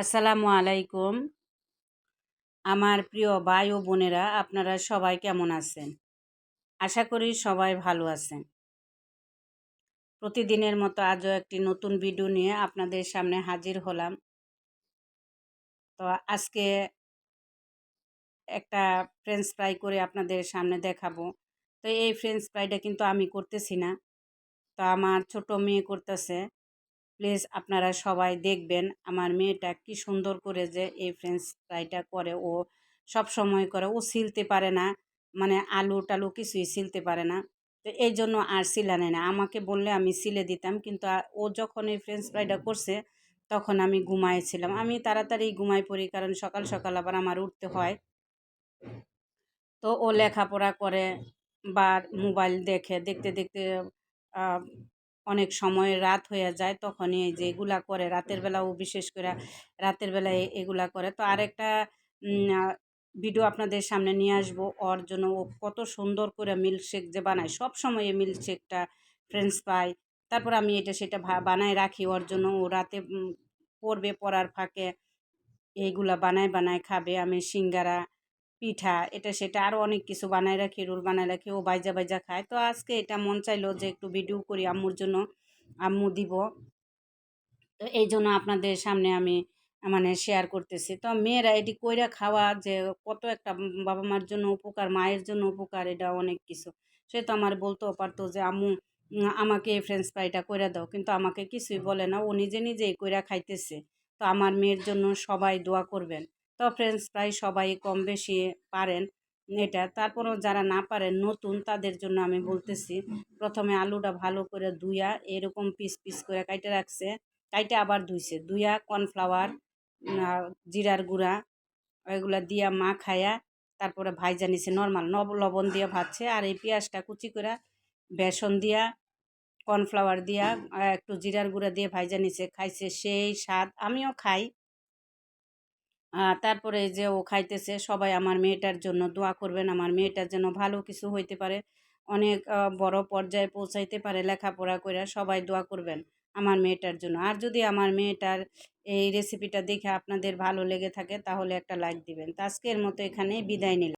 আসসালামু আলাইকুম। আমার প্রিয় ভাই ও বোনেরা, আপনারা সবাই কেমন আছেন? আশা করি সবাই ভালো আছেন। প্রতিদিনের মতো আজও একটি নতুন ভিডিও নিয়ে আপনাদের সামনে হাজির হলাম। তো আজকে একটা ফ্রেঞ্চ ফ্রাই করে আপনাদের সামনে দেখাবো। তো এই ফ্রেঞ্চ ফ্রাইটা কিন্তু আমি করতেছি না, তো আমার ছোট মেয়ে করতেছে। প্লিজ আপনারা সবাই দেখবেন আমার মেয়েটা কি সুন্দর করে যে এই ফ্রেঞ্চ ফ্রাইটা করে। ও সব সময় করে, ও ছিলতে পারে না, মানে আলু টালু কিছুই ছিলতে পারে না। তো এই জন্য আর সিলানে না, আমাকে বললে আমি সিলে দিতাম, কিন্তু ও যখন এই ফ্রেঞ্চ ফ্রাইটা করছে তখন আমি ঘুমাইছিলাম। আমি তাড়াতাড়ি ঘুমাই পড়ি, কারণ সকাল সকাল আবার আমার উঠতে হয়। তো ও লেখাপড়া করে বা মোবাইল দেখতে দেখতে আহ, অনেক সময় রাত হয়ে যায়, তখনই এই যে এগুলা করে রাতের বেলা, ও বিশেষ করে রাতের বেলায় এগুলা করে। তো আরেকটা ভিডিও আপনাদের সামনে নিয়ে আসবো ওর জন্য। ও কত সুন্দর করে মিল্কশেক যে বানায়, সব সময় এই মিল্কশেকটা ফ্রেঞ্চ ফ্রাই, তারপর আমি এটা সেটা বানায় রাখি ওর জন্য। ও রাতে পড়বে, পড়ার ফাঁকে এইগুলা বানায় বানায় খাবে। আমি সিঙ্গারা, পিঠা, এটা সেটা আরও অনেক কিছু বানায় রাখি, রোল বানায় রাখি, ও বাইজা বাইজা খায়। তো আজকে এটা মন চাইলো যে একটু ভিডিও করি আম্মুর জন্য, আম্মু দিব। তো এই জন্য আপনাদের সামনে আমি মানে শেয়ার করতেছি। তো মেয়েরা এটি কইরা খাওয়া যে কত একটা বাবা মার জন্য উপকার, মায়ের জন্য উপকার, এটা অনেক কিছু। সে তো আমার বলতেও পারতো যে আম্মু আমাকে এই ফ্রেঞ্চ ফ্রাইটা কইরা দাও, কিন্তু আমাকে কিছুই বলে না, ও নিজে নিজেই কইরা খাইতেছে। তো আমার মেয়ের জন্য সবাই দোয়া করবেন। তো ফ্রেঞ্চ ফ্রাই সবাই কম বেশি পারেন এটা, তারপরেও যারা না পারেন নতুন, তাদের জন্য আমি বলতেছি। প্রথমে আলুটা ভালো করে ধুইয়া এরকম পিস পিস করে কাইটে রাখছে, কাইটে আবার ধুইছে, ধুইয়া কর্নফ্লাওয়ার, জিরার গুঁড়া, এগুলা দিয়া মাখায়া তারপরে ভাইজা নিছে, নর্মাল লবণ দিয়ে ভাজছে। আর এই পেঁয়াজটা কুচি করে বেসন দিয়া, কর্নফ্লাওয়ার দিয়া, একটু জিরার গুঁড়া দিয়ে ভাইজা নিছে, খাইছে সেই স্বাদ। আমিও খাই। তারপরে এই যে ও খাইতেছে। সবাই আমার মেয়েটার জন্য দোয়া করবেন, আমার মেয়েটার জন্য ভালো কিছু হইতে পারে, অনেক বড় পর্যায়ে পৌঁছাইতে পারে লেখাপড়া কইরা। সবাই দোয়া করবেন আমার মেয়েটার জন্য। আর যদি আমার মেয়েটার এই রেসিপিটা দেখে আপনাদের ভালো লেগে থাকে তাহলে একটা লাইক দিবেন। তো আজকের মতো এখানেই বিদায় নিলাম।